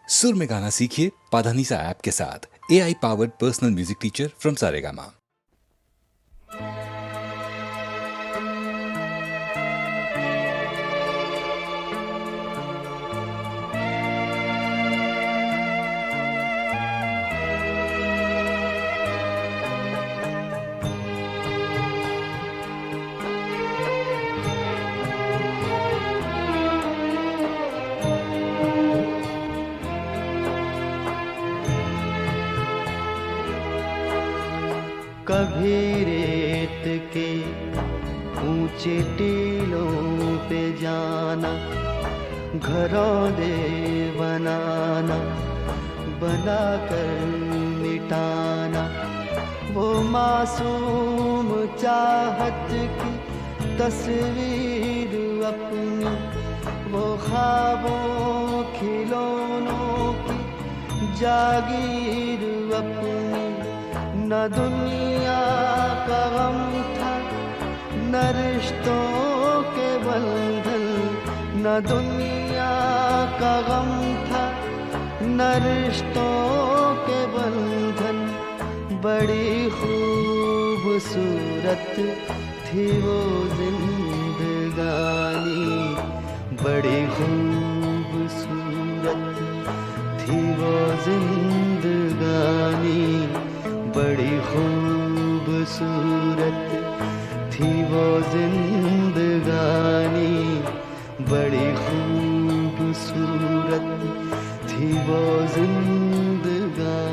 सुर में गाना सीखिए पाधानीसा ऐप के साथ। AI powered personal music teacher from Saregama. कभी रेत के ऊंचे टीलों पे जाना, घरौंदे बनाना, बनाकर मिटाना, वो मासूम चाहत की तस्वीर अपनी, वो ख्वाबों खिलौनों की जागीर अपनी। न दुनिया का गम था न रिश्तों के बंधन, न दुनिया का गम था न रिश्तों के बंधन। बड़ी खूबसूरत थी वो जिंदगानी, बड़ी खूबसूरत थी वो जिंदगानी, बड़ी खूबसूरत थी वो जिंदगानी, बड़ी खूबसूरत थी वो जिंदगानी।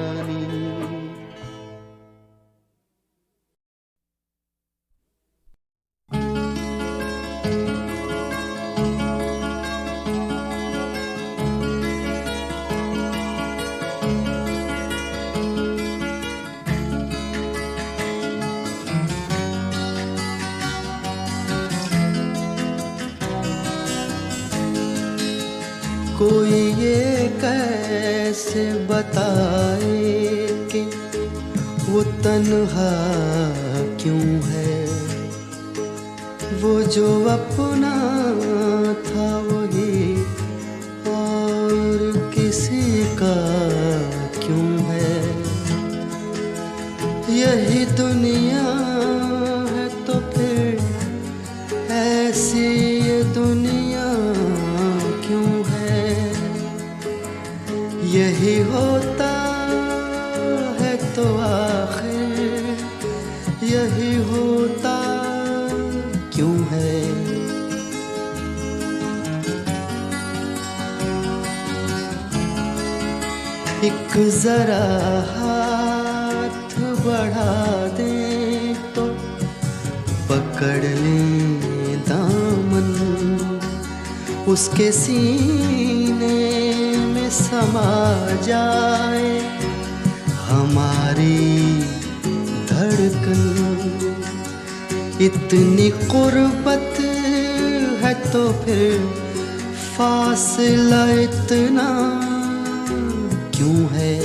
कोई ये कैसे बताए कि वो तन्हा क्यों है, वो जो अपना था वही और किसी का क्यों है। यही दुनिया है तो फिर ऐसी ये दुनिया क्यों है। यही होता है तो आखिर यही होता क्यों है। एक जरा हाथ बढ़ा दे तो पकड़ लें दामन, उसके सीने में समा जाए हमारी धड़कन। इतनी कुर्बत है तो फिर फासला इतना क्यों है।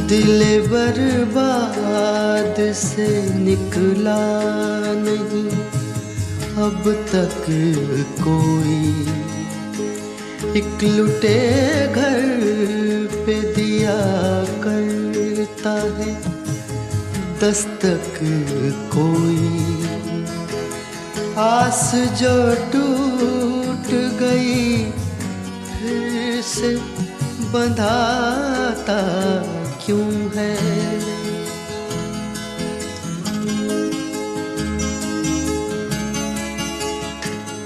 दिल बर्बाद से निकला नहीं अब तक कोई, एक लुटे घर पे दिया करता है दस्तक कोई। आस जो टूट गई फिर से बंधाता क्यों है।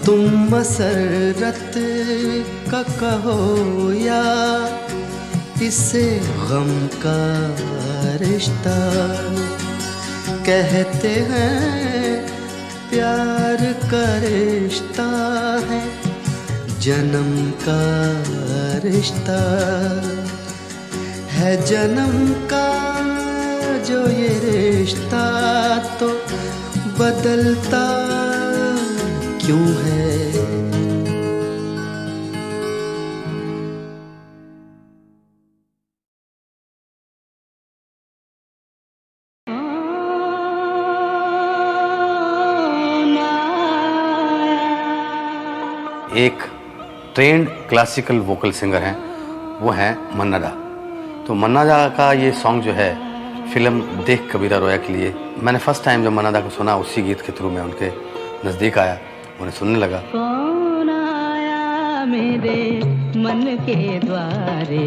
तुम मसरत का कहो या इसे गम का रिश्ता, कहते हैं प्यार का रिश्ता है जन्म का रिश्ता, है जन्म का जो ये रिश्ता तो बदलता क्यों है। एक ट्रेंड क्लासिकल वोकल सिंगर हैं, वो हैं मन्ना डा। तो मन्ना डा का ये सॉन्ग जो है फिल्म देख कबीरा रोया के लिए, मैंने फर्स्ट टाइम जब मन्ना डा को सुना उसी गीत के थ्रू मैं उनके नज़दीक आया, उन्हें सुनने लगा। कौन आया मेरे मन के द्वारे,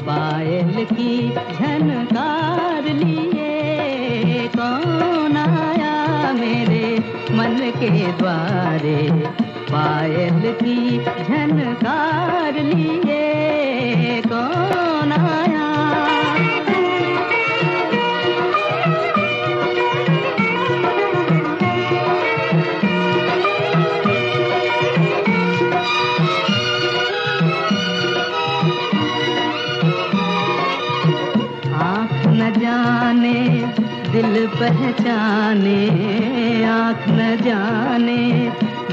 पायल की झनकार लिए। कौन आया मेरे मन के द्वारे, पायल की झनकार लिए। कौन आया। जाने दिल पहचाने, आँख न जाने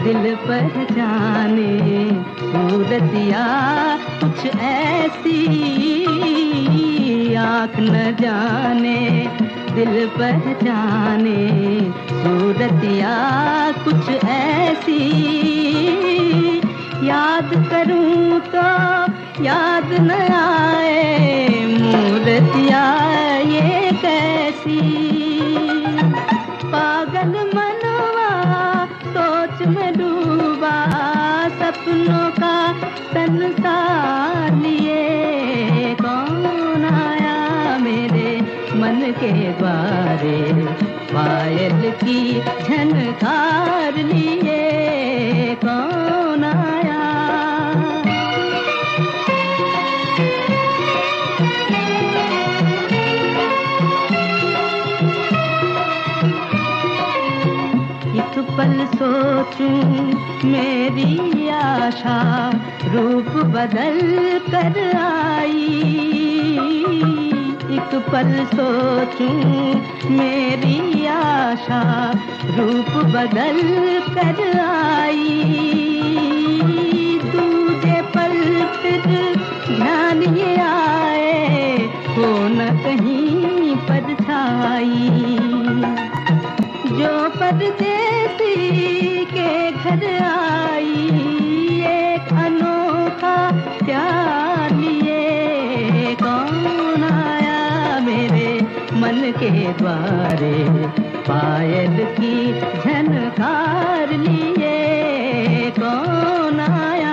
दिल पहचाने, सूरतिया कुछ ऐसी। आँख न जाने दिल पहचाने, सूरतिया कुछ ऐसी। याद करूं तो याद न आए, मूर्तिया ये कैसी। पागल मनवा सोच में डूबा, सपनों का संसार लिए। कौन आया मेरे मन के द्वारे, पायल की झनकार लिए। कौन आया। एक पल सोचूं मेरी आशा, रूप बदल कर आई। एक पल सोचूं मेरी आशा, रूप बदल कर आई। दूजे पल फिर ध्यान ये आए, हो न कहीं परछाई। जो परदेसी के घर आई, एक अनोखा प्यार लिए। कौन आया मेरे मन के द्वारे, पायल की झनकार लिए। कौन आया।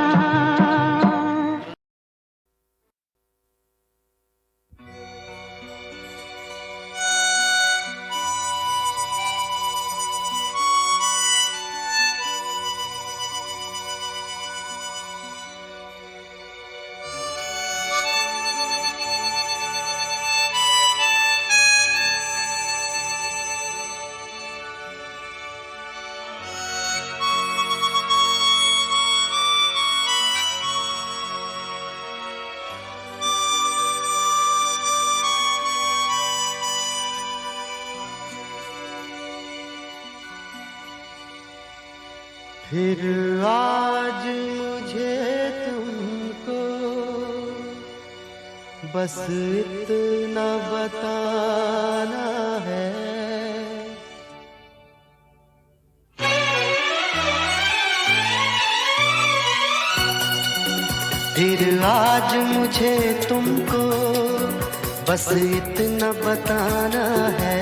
फिर आज मुझे तुमको बस इतना बताना है, फिर आज मुझे तुमको बस इतना बताना है।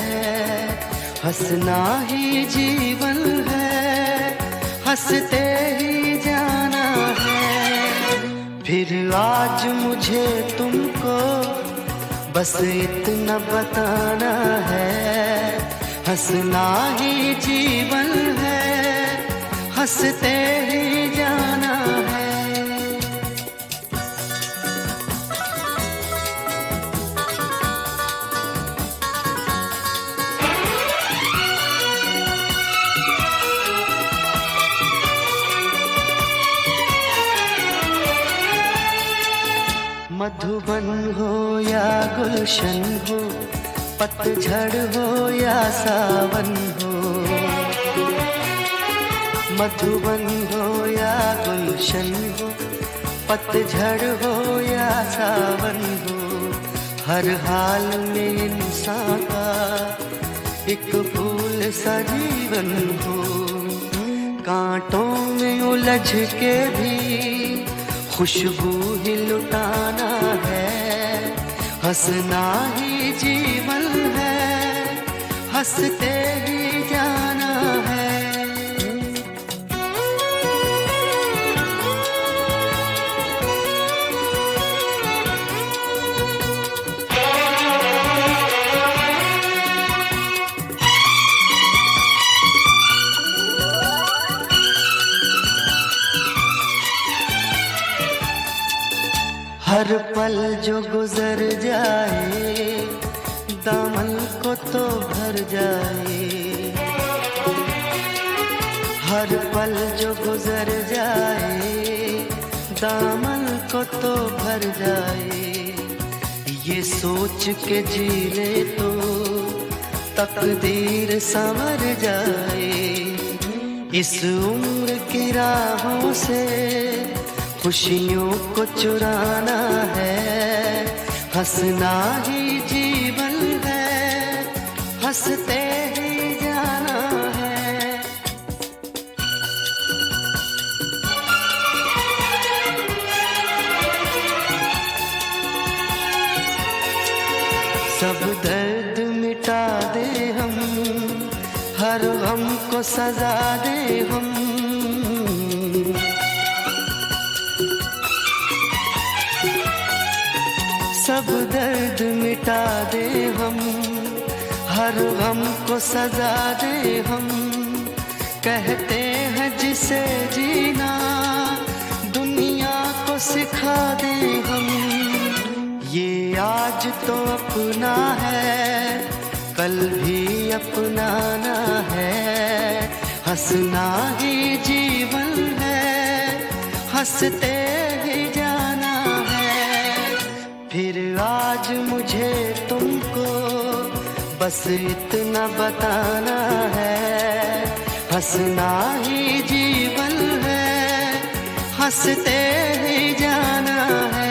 हंसना ही जीवन है, हंसते ही जाना है। फिर आज मुझे तुमको बस इतना बताना है। हंसना ही जीवन है, हंसते ही जाना है। मधुबन हो या गुलशन हो, पतझड़ हो या सावन हो। मधुबन हो या गुलशन हो, पतझड़ हो या सावन हो। हर हाल में इंसान का एक फूल सा जीवन हो। कांटों में उलझ के भी खुशबू ही लुटाना है, हंसना ही जीवन है, हंसते ही जाना है। हर पल जो गुजर जाए दामन को तो भर जाए, हर पल जो गुजर जाए दामन को तो भर जाए। ये सोच के जी ले तो तकदीर संवर जाए। इस उम्र की राहों से खुशियों को चुराना है, हंसना ही जीवन है, हंसते ही जाना है। सब दर्द मिटा दे हम, हर गम को सजा दे हम। सब दर्द मिटा दे हम, हर गम को सजा दे हम। कहते हैं जिसे जीना दुनिया को सिखा दे हम। ये आज तो अपना है, कल भी अपनाना है, हंसना ही जीवन है, हंसते ही जाना है। फिर आज मुझे तुमको बस इतना बताना है, हंसना ही जीवन है, हंसते ही जाना है।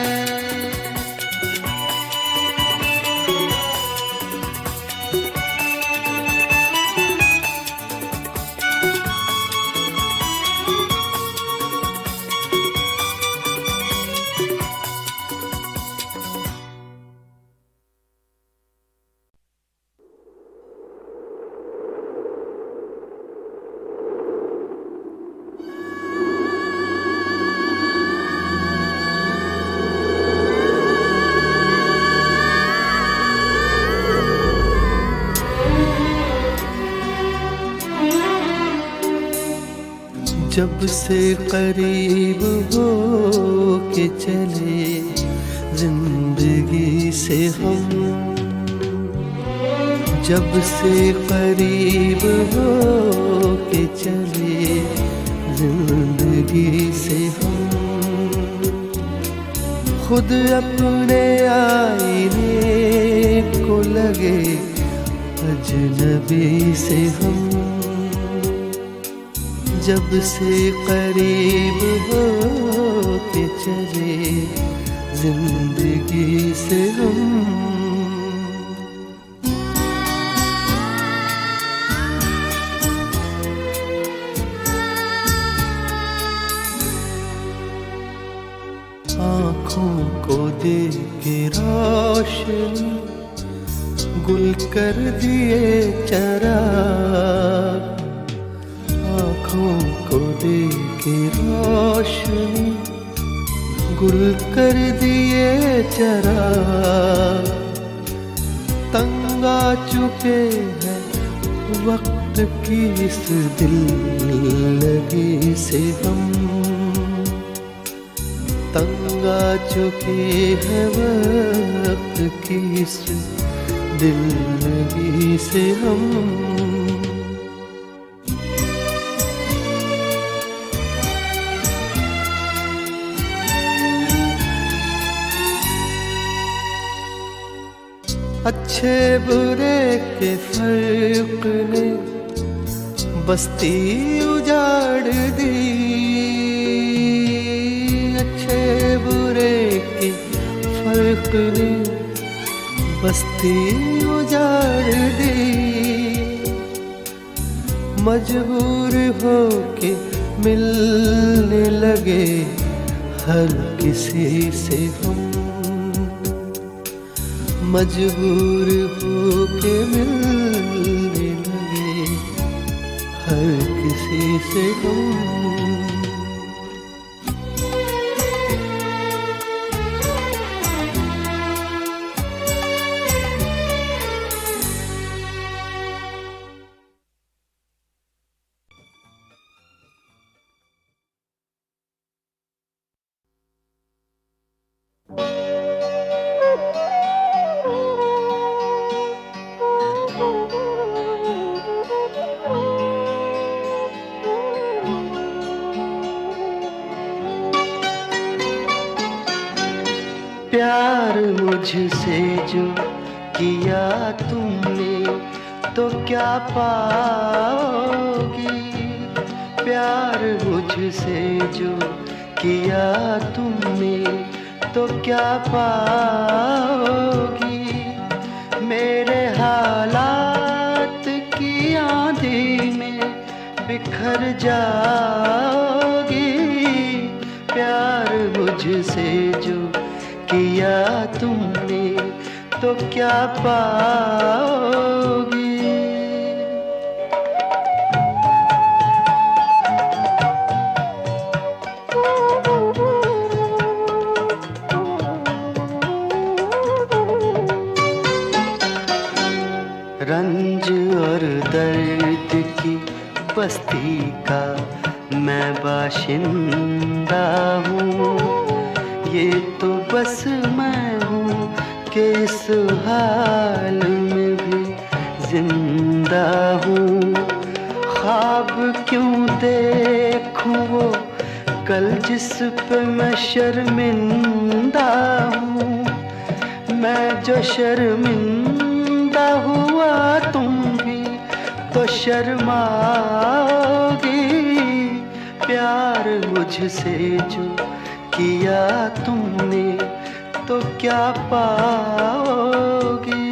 जब से करीब हो के चले जिंदगी से हम, जब से करीब हो के चले जिंदगी से हम, खुद अपने आईने को लगे अजनबी से हम। जब से करीब हो के चले जिंदगी से हम। आँखों को दे के रोशनी गुल कर दिए चराग, आँखों को दे के रोशनी गुल कर दिए चराग। तंग आ चुके हैं वक्त की इस दिल लगी से हम, तंग आ चुके हैं वक्त की इस दिल लगी से हम। अच्छे बुरे के फर्क ने बस्ती उजाड़ दी, अच्छे बुरे के फर्क ने बस्ती उजाड़ दी। मजबूर हो के मिलने लगे हर किसी से हम, मजबूर हो के मिलने लगे हर किसी से हम। प्यार मुझसे जो किया तुमने तो क्या पाओगी, प्यार मुझसे जो किया तुमने तो क्या पाओगी। मेरे हालात की आंधी में बिखर जाओगी, प्यार मुझसे जो किया तुमने तो क्या पाओगी। रंज और दर्द की बस्ती का मैं बाशिंदा हूँ, ये तो बस मैं हूँ कि इस हाल में भी जिंदा हूँ। ख्वाब क्यों देखूँ वो कल जिस पे मैं शर्मिंदा हूँ, मैं जो शर्मिंदा हुआ तुम भी तो शर्माओगी। प्यार मुझसे जो किया तुमने तो क्या पाओगी।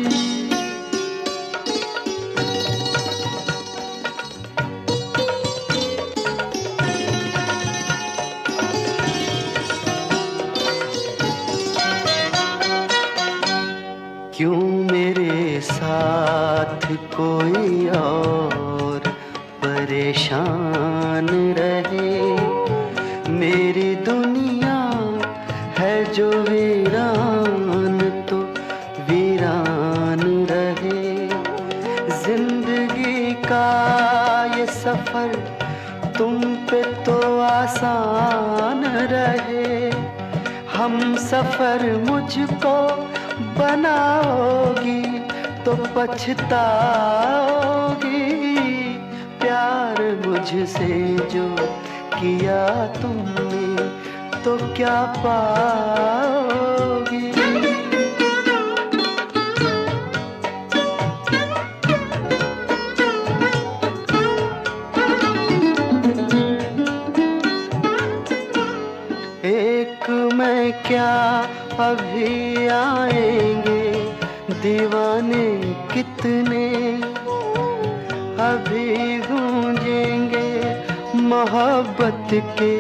क्यों मेरे साथ कोई और परेशान रहे, मेरी दुनिया है जो वीरान तो वीरान रहे। जिंदगी का ये सफर तुम पे तो आसान रहे, हम सफर मुझको बनाओगी तो पछताओगी। प्यार मुझसे जो किया तुमने तो क्या पाओगी। एक मैं क्या अभी आएंगे दीवाने कितने, अभी गूंजेंगे मोहब्बत के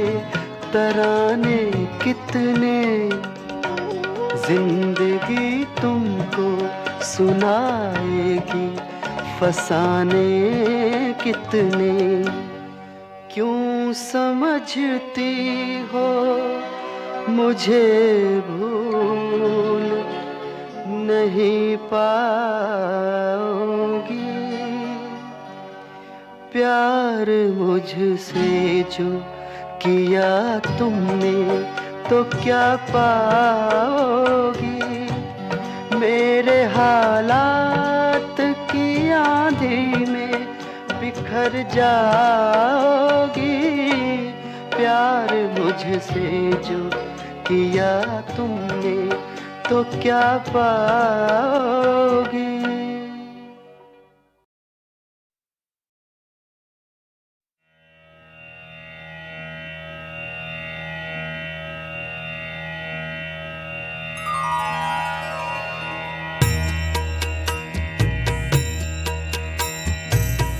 तराने कितने। जिंदगी तुमको सुनाएगी फसाने कितने। क्यों समझती हो मुझे भूल नहीं पाओगी। प्यार मुझसे जो किया तुमने तो क्या पाओगी। मेरे हालात की आंधी में बिखर जाओगी। प्यार मुझसे जो किया तुमने तो क्या पाओगी।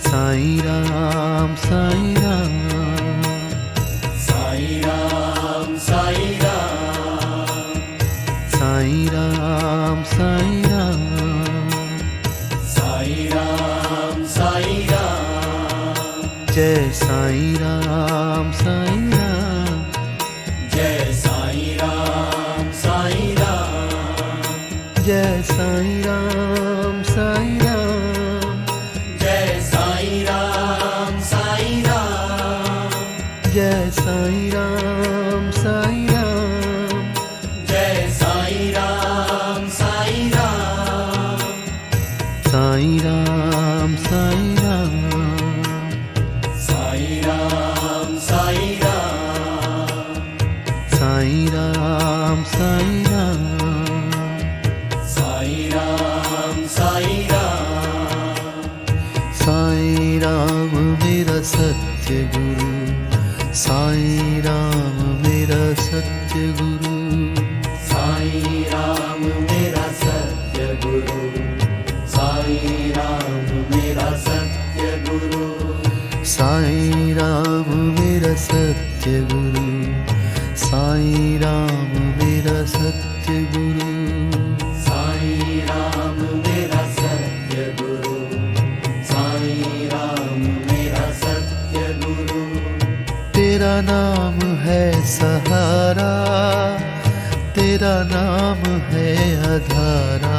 साईं राम साईं राम राम साईं राम। जय साईं राम साईं राम। जय साईं राम साईं राम। जय साईं राम साईं राम। जय साईं राम साईं राम। जय साईं राम साईं राम। साईं राम साईं राम। साईं राम साईं राम। साईं राम साईं राम। साईं राम साईं राम। साईं राम मेरा सत्य गुरु। साईं राम मेरा सत्य गुरु। साईं राम मेरा सत्य गुरु। साईं राम मेरा सत्य गुरु। साईं राम मेरा सत्य गुरु। साईं राम मेरा सत्य गुरु। साईं राम मेरा सत्य गुरु। साईं राम मेरा सत्य गुरु। तेरा नाम है सहारा, तेरा नाम है आधारा।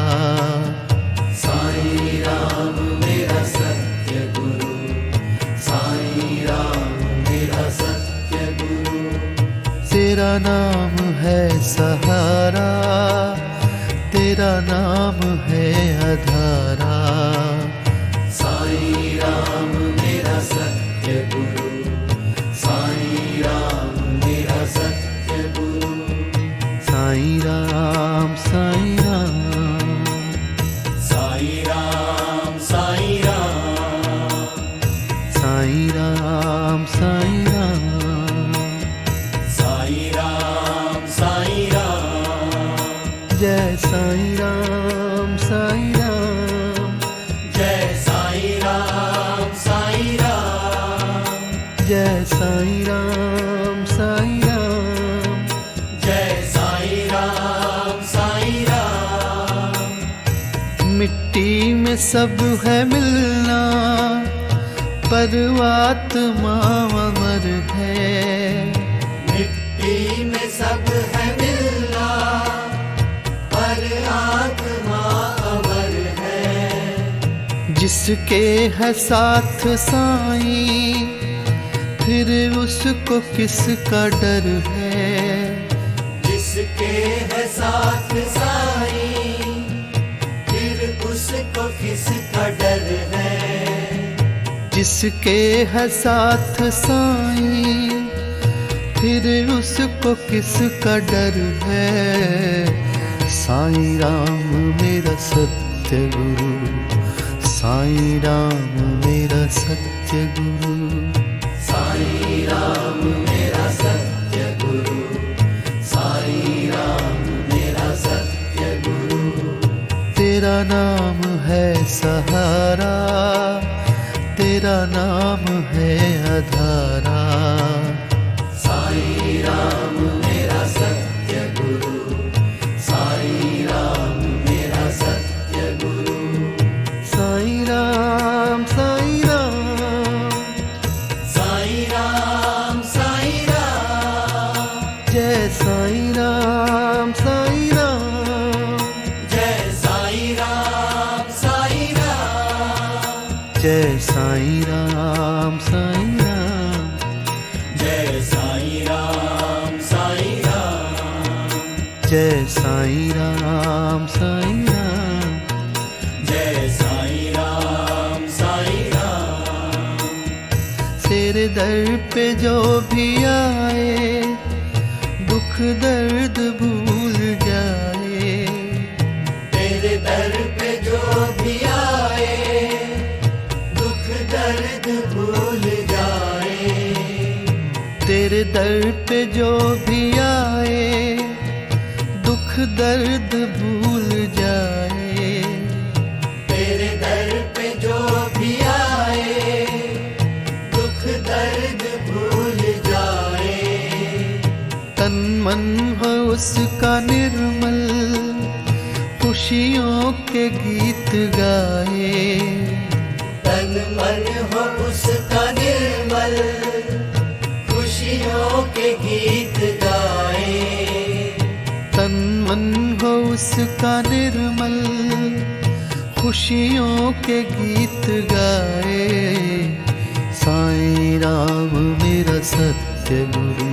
साईं राम मेरा सत्य गुरु। साईं राम मेरा सत्य गुरु। तेरा नाम है सहारा, तेरा नाम है आधारा। साईं राम मेरा सत्य गुरु। साईं राम मेरा सत्य गुरु। साईं राम साईं राम। साईं राम साईं राम। साईं राम साईं राम। साईं राम साईं राम। जय साईं राम साईं राम। जय साईं राम साईं राम। जय साईं राम साईं राम। जय साईं राम साईं राम। मिट्टी में सब है मिलना, पर आत्मा अमर है। मिट्टी में सब है मिलना, पर आत्मा अमर है। जिसके है साथ साईं, फिर उसको किसका डर है। जिसके है साथ साईं, फिर उसको किसका डर है। जिसके है साथ साईं, फिर उसको किसका डर है। साईं राम मेरा सत्य गुरु। साईं राम मेरा सत्य गुरु। साईं राम मेरा सत्य गुरु। साईं राम मेरा सत्य गुरु। तेरा नाम है सहारा, तेरा नाम है आधारा। साईं राम मेरा सत्य गुरु। साईं राम मेरा सत्य गुरु। साईं राम साईं राम। साईं राम साईं राम। जय साईं राम साईं राम। जय साईं राम साईं राम। जय साईं राम साईं राम। जय साईं राम साईं राम। जय साईं राम साईं राम। जय साईं राम साईं राम। तेरे दर पे जो भी आए, दुख दर्द भूल जाए। तेरे दर पे जो भी आए, दुख दर्द भूल जाए। तेरे दर पे जो भी आए, दुख दर्द भूल जाए। तेरे दर पे जो भी आए, दुख दर्द भूल जाए। तन मन हो उसका निर्मल, खुशियों के गीत गाए। तन मन हो उसका निर्मल, गीत गाए, तन मन हो उसका निर्मल, खुशियों के गीत गाए। साईं राम मेरा सत्य गुरु,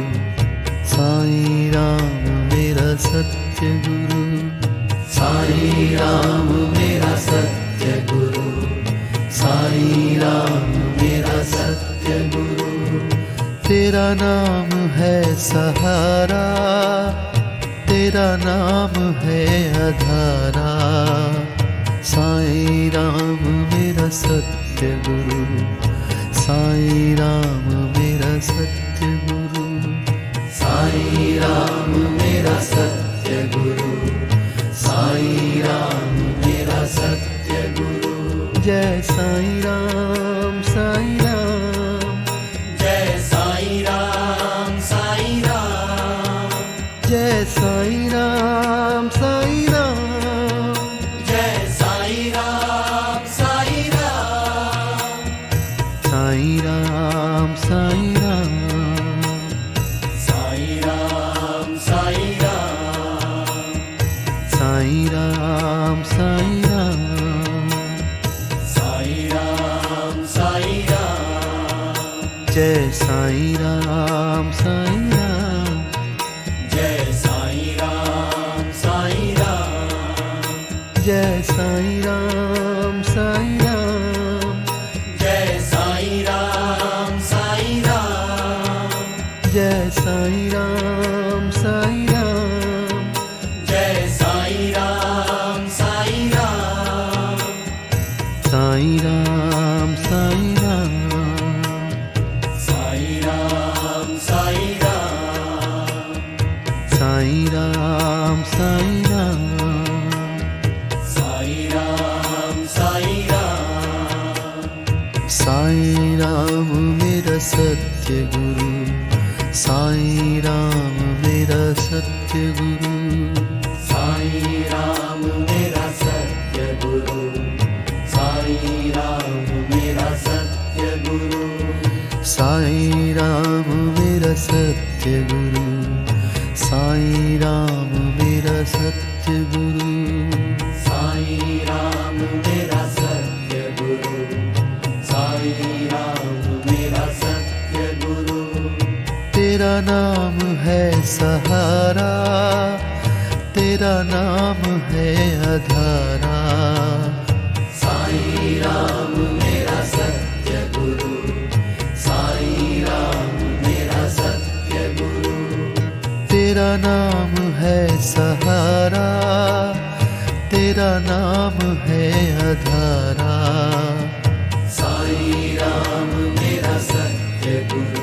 साईं राम मेरा सत्य गुरु, साईं राम मेरा सत्य गुरु, साईं राम मेरा सत्य गुरु। तेरा नाम है सहारा, तेरा नाम है आधारा। साईं राम मेरा सत्य गुरु, साईं राम मेरा सत्य गुरु, साईं राम मेरा सत्य गुरु, साईं राम मेरा सत्य गुरु। जय साईं राम, साईं राम, जय साईं राम, साईं राम, जय साईं राम, साईं राम, जय साईं राम, साईं राम, साईं राम, साईं राम, साईं राम, साईं राम, साईं राम, साईं राम, साईं राम, साईं राम, जय साईं राम, साईं राम, जय साईं राम, साईं राम, जय साईं राम, साईं राम, जय साईं राम, साईं राम, जय साईं राम, साईं राम, जय साईं राम, साईं राम, साईं राम, साईं राम, साईं राम, साईं राम, साईं राम, साईं राम, साईं राम, साईं राम, साईं राम मेरा सत्य गुरु, साईं राम मेरा सत्य गुरु, साईं राम मेरा सत्य गुरु, साईं राम मेरा सत्य गुरु, साईं राम मेरा सत्य गुरु, साईं राम मेरा सत्य गुरु, साईं राम मेरा सत्य गुरु, साईं राम मेरा सत्य गुरु। तेरा नाम है सहारा, तेरा नाम है आधारा। साईं राम मेरा सत्य गुरु, साईं राम मेरा सत्य गुरु। तेरा नाम है सहारा, तेरा नाम है आधारा। साईं राम मेरा सत्य गुरु,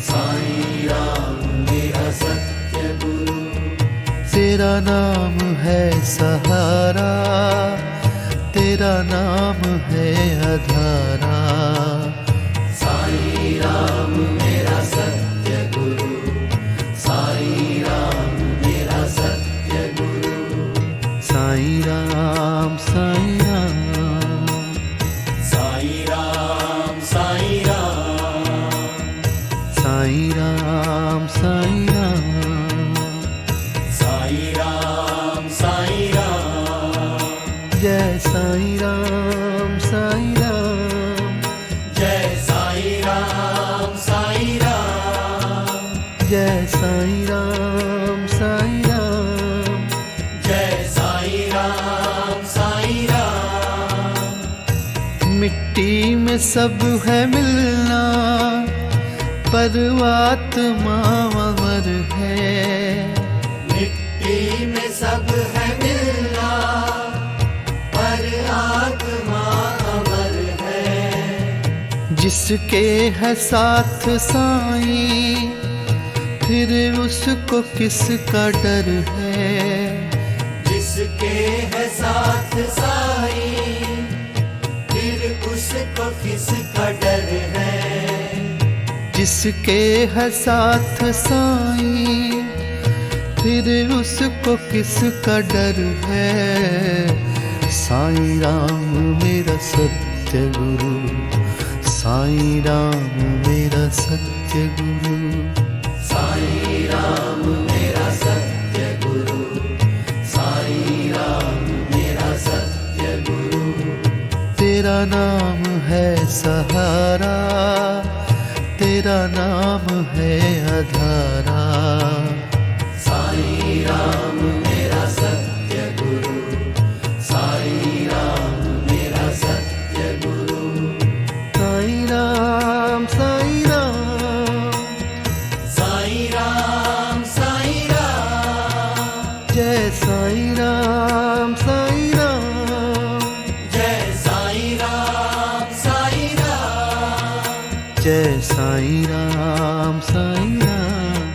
साईं राम मेरा सत्य गुरु। तेरा नाम है सहारा, तेरा नाम है आधारा। साईं राम मेरा सत्य गुरु, साईं राम मेरा सत्य गुरु। साईं राम, साईं राम, साईं राम, साईं राम, साईं राम, साईं राम, साईं राम, साईं राम, जय साईं राम, साईं राम, जय साईं राम, साईं राम, जय साईं राम, साईं राम, जय साईं राम, साईं राम। मिट्टी में सब है मिलना, पर आत्मा अमर है। मिट्टी में सब है मिलना, पर आत्मा अमर है। जिसके है साथ साईं, फिर उसको किसका डर है। जिसके है साथ साईं, फिर उसको किसका डर है। जिसके है साथ साईं, फिर उसको किसका डर है। साईं राम मेरा सत्य गुरु, साईं राम मेरा सत्य गुरु, साईं नाम है सहारा, तेरा नाम है आधारा। साईं राम मेरा सत्य गुरु, साईं राम मेरा सत्य गुरु। साईं राम साईं राम, साईं राम साईं राम। जय साईं राम साईं राम, जय साईं राम साईं राम। जय साईं राम साईं राम,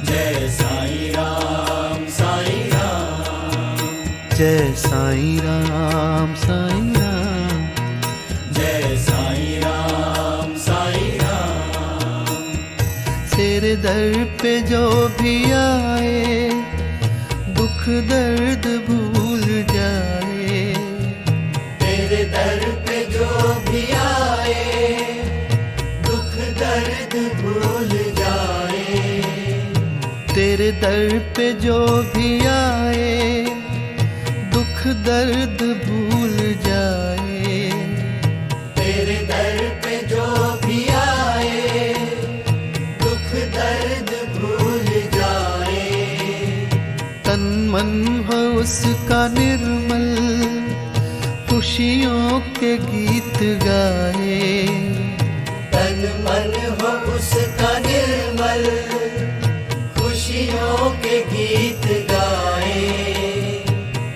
जय साईं राम साईं राम। जय साईं राम साईं राम, जय साईं राम साईं राम। तेरे दर पे जो भी आए, दुख दर्द भूल जाए। तेरे दर पे जो भी आए, दुख दर्द भूल जाए। तेरे दर पे जो भी आए, दुख दर्द भूल जाए। तेरे दर पे जो भी आए, दुख दर्द भूल जाए। तन मन हो उसका निर्मल, खुशियों के गीत गाए। तन मन हो उसका निर्मल, खुशियों के गीत गाए।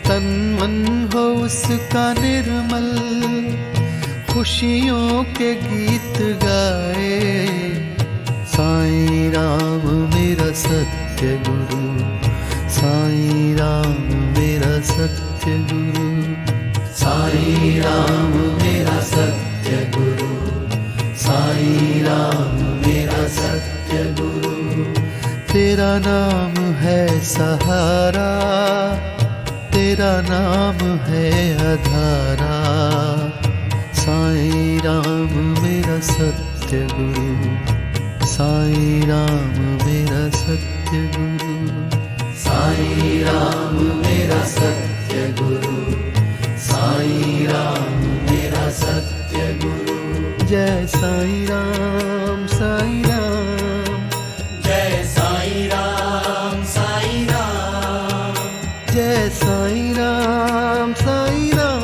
तन मन हो उसका निर्मल, खुशियों के गीत गाए। साईं राम मेरा सत्य गुरु, साईं राम मेरा सत्य गुरु। साईं राम मेरा सत्य गुरु, साईं राम मेरा सत्य गुरु। तेरा नाम है सहारा, तेरा नाम है आधारा। साईं राम मेरा सत्य गुरु, साईं राम मेरा सत्य गुरु। साईं राम मेरा सत्य गुरु, साईं राम मेरा सत्य गुरु। जय साईं राम साईं राम, जय साईं राम साईं राम। जय साईं राम साईं राम,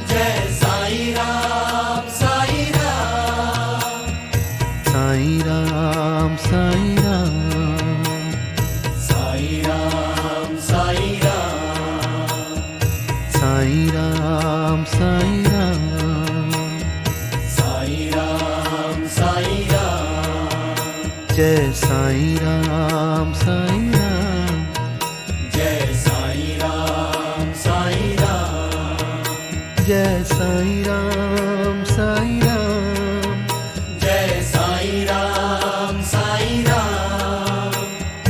जय साईं राम साईं राम। साईं राम साईं राम, साईं राम साईं राम। साईं राम साईं राम, साईं राम साईं राम। जय साईं राम साईं राम, जय साईं राम साईं राम। जय साईं राम साईं राम, जय साईं राम साईं राम।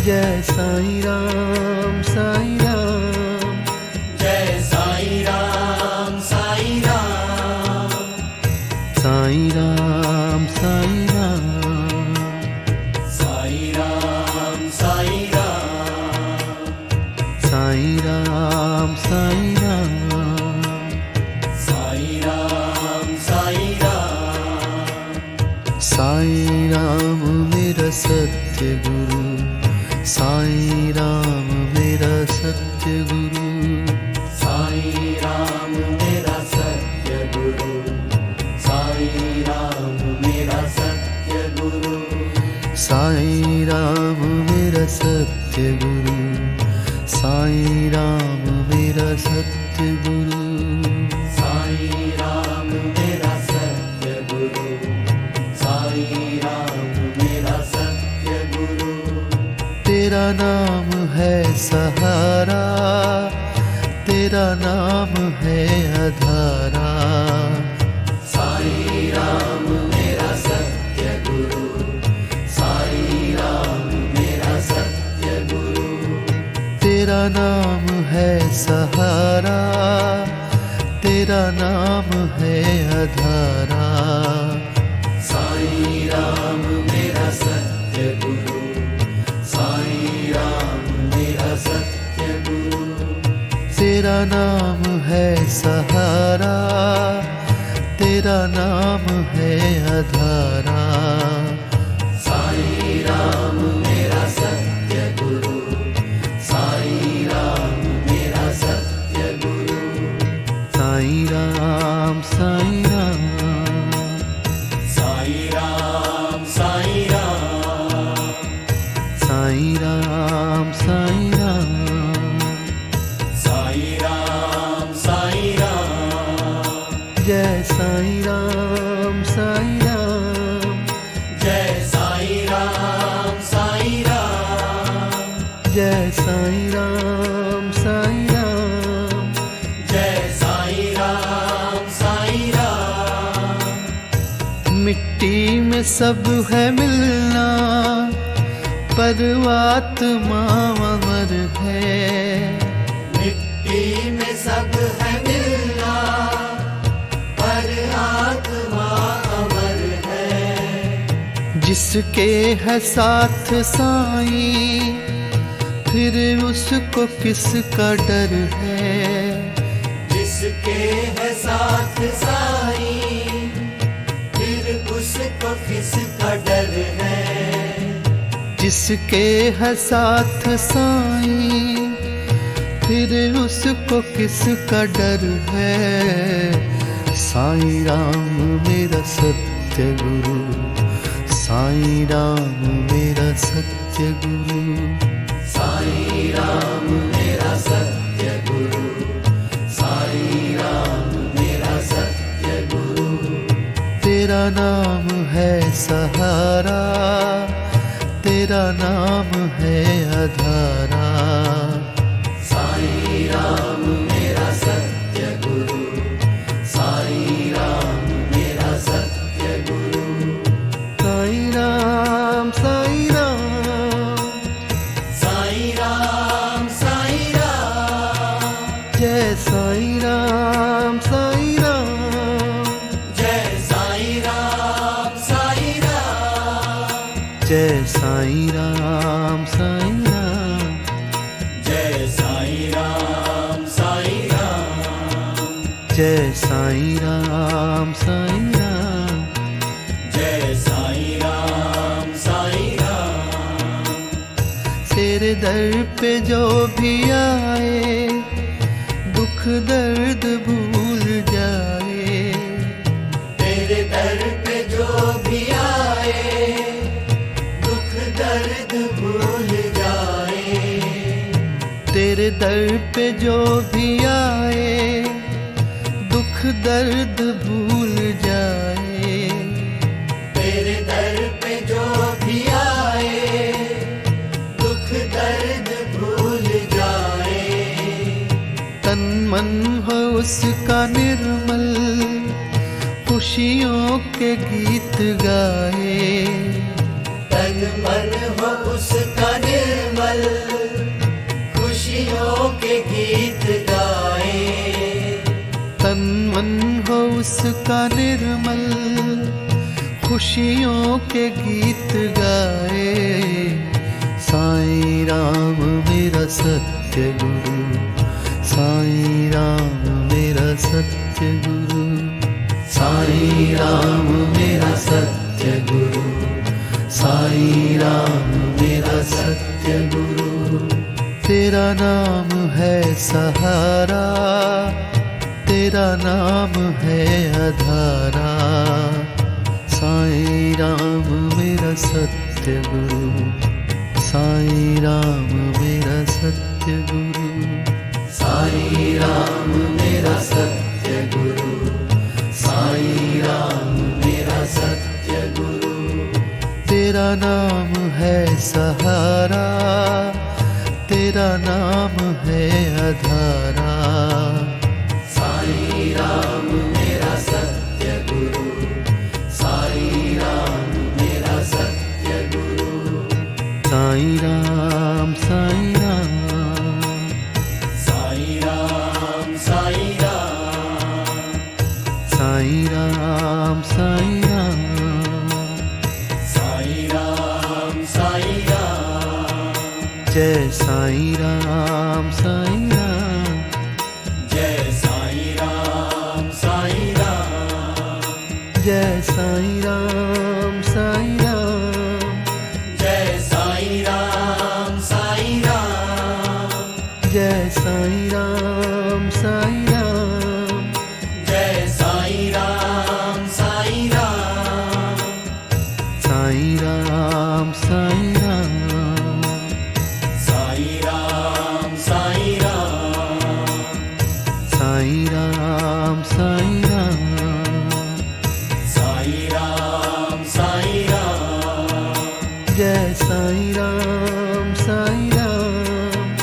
जय साईं राम साईं राम, जय साईं राम साईं राम। साईं राम साईं राम, साईं राम साईं राम। साईं राम साईं राम, साईं राम साईं राम। साईं राम मेरा सत्य गुरु, साईं राम मेरा सत्य गुरु। साईं राम मेरा सत्य गुरु, साईं राम मेरा सत्य गुरु। साईं राम मेरा सत्य गुरु, साईं राम मेरा सत्य गुरु। साईं राम मेरा सत्य गुरु, साईं राम मेरा सत्य गुरु। तेरा नाम है सहारा, तेरा नाम है आधारा। साईं राम मेरा सत्य गुरु, साईं राम मेरा सत्य गुरु। तेरा नाम है सहारा, तेरा नाम है आधारा। साईं राम मेरा सत्य गुरु, साईं राम मेरा सत्य गुरु। तेरा नाम है सहारा, नाम है आधारा। साईं राम मेरा सत्य गुरु, साईं राम मेरा सत्य गुरु। साईं राम साईं राम, साईं राम साईं राम, साईं राम साईं राम, साईं राम साईं राम। जय साईं राम साईं राम, जय साईं राम साईं राम, जय साईं राम साईं राम, जय साईं राम साईं राम। मिट्टी में सब है मिलना, पर आत्मा अमर है। मिट्टी में सब है मिलना, पर आत्मा अमर है। जिसके है साथ साईं, फिर उसको किसका डर है। जिसके है साथ साईं, फिर उसको किसका डर है। जिसके है साथ साईं, फिर उसको किसका डर है। साईं राम मेरा सत्य गुरु, साईं राम मेरा सत्य गुरु। साईं राम मेरा सत्य गुरु, साईं राम मेरा सत्य गुरु। तेरा नाम है सहारा, तेरा नाम है आधारा। साईं राम मेरा सत्य गुरु, साईं राम मेरा सत्य गुरु। साईं राम साईं राम, साईं राम साईं राम, जय साईं राम साईं राम, जय साईं राम साईं राम, जय साईं राम साईं राम, जय साईं राम साईं राम, जय साईं राम साईं राम, जय साईं राम साईं राम। तेरे दर पे जो भी आए, दुख दर्द भूल जाए। तेरे दर पे जो भी आए, दुख दर्द भूल जाए। तेरे दर पे जो भी आए, दुख दर्द भूल जाए। तेरे दर पे जो भी आए, दुख दर्द भूल जाए। तन मन हो उसका निर्मल, खुशियों के गीत गाए। तन मन हो उसका निर्मल, खुशियों के गीत गाए। तन मन हो उसका निर्मल, खुशियों के गीत गाए। साईं राम मेरा सत्य गुरु, साईं राम मेरा सत्य गुरु। साईं राम मेरा सत्य गुरु, साईं राम मेरा सत्य गुरु। तेरा नाम है सहारा, तेरा नाम है आधारा। साईं राम मेरा सत्य गुरु, साईं राम मेरा सत्य गुरु। साईं राम मेरा सत्य गुरु, साईं राम मेरा सत्य गुरु। तेरा नाम है सहारा, तेरा नाम है आधारा। साईं राम मेरा सत्य गुरु, साईं राम मेरा सत्य गुरु। साईं राम साईं राम, साईं राम साईं राम, साईं राम साईं राम, साईं राम साईं राम। जय साईं राम साईं राम, जय साईं राम साईं राम, जय साईं राम साईं राम,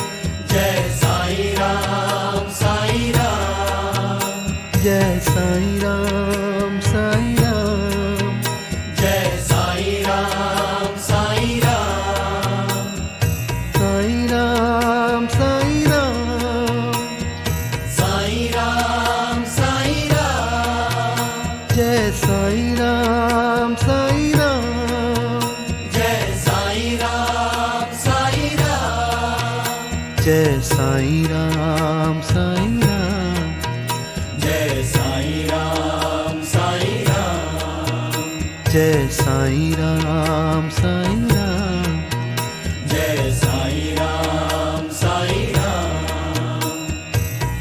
जय साईं राम साईं राम, जय साईं राम साईं राम, जय साईं राम साईं राम, साईं राम साईं राम, साईं राम साईं राम, जय साईं राम साईं राम, जय साईं राम साईं राम, जय साईं राम साईं राम, जय साईं राम साईं राम, जय साईं राम साईं राम, जय साईं राम साईं राम,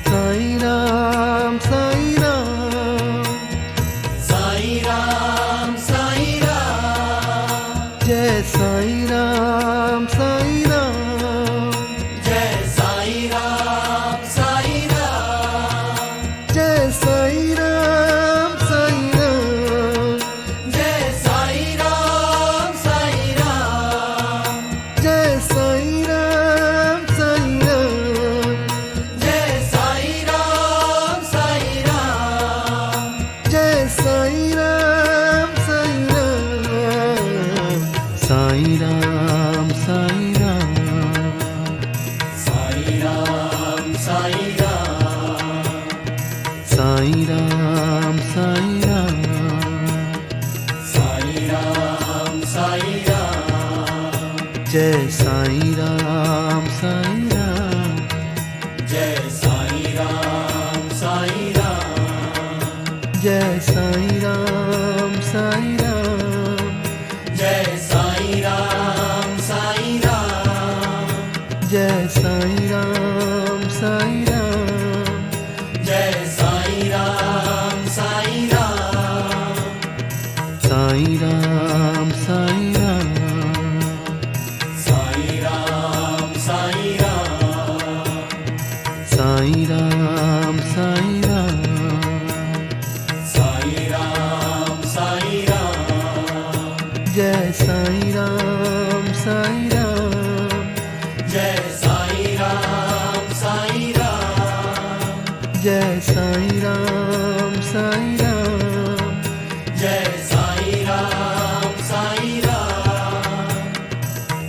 साईं राम साईं राम, साईं राम साईं राम, जय साईं राम साईं राम, जय साईं राम साईं राम, जय साईं राम साईं राम, जय साईं राम साईं राम, जय साईं राम साईं राम, जय साईं राम साईं राम, जय साईं राम साईं राम, साईं राम साईं राम, साईं राम साईं राम, साईं राम साईं राम, साईं राम साईं राम, जय साईं राम साईं राम, जय साईं राम साईं राम, जय साईं राम साईं राम, जय साईं राम साईं राम, जय साईं राम साईं राम, जय साईं राम साईं राम, साईं राम साईं राम, साईं राम साईं राम, साईं राम साईं राम, साईं राम साईं राम, जय साईं राम साईं राम, जय साईं राम साईं राम, जय साईं राम साईं राम, जय साईं राम साईं राम,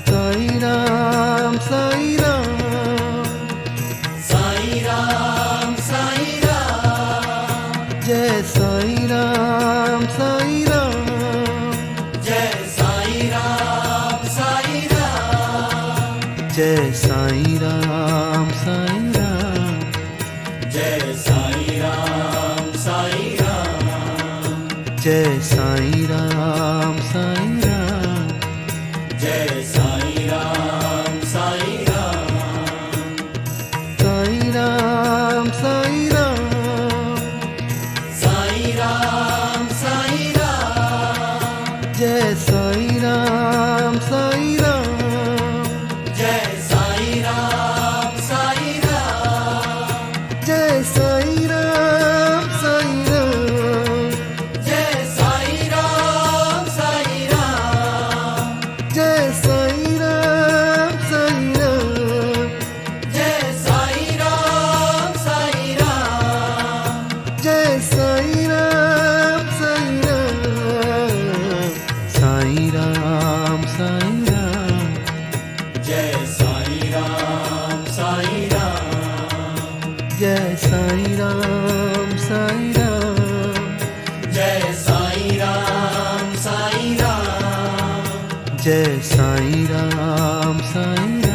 साईं राम साईं राम, साईं राम साईं राम, जय साईं राम साईं राम, जय साईं राम साईं राम, जय साईं राम साईं राम, जय साईं राम साईं राम, जय साईं राम साईं राम, जय साईं राम साईं राम, साईं राम साईं राम, साईं राम साईं राम, जय साईं राम साईं राम, जय साईं राम साईं राम, जय साईं राम साईं राम, जय साईं राम साईं राम, जय साईं राम साईं राम, जय साईं राम साईं राम, जय साईं राम साईं राम, साईं राम साईं राम, जय साईं राम साईं राम, जय साईं राम साईं राम, जय साईं राम साईं राम, जय साईं राम साईं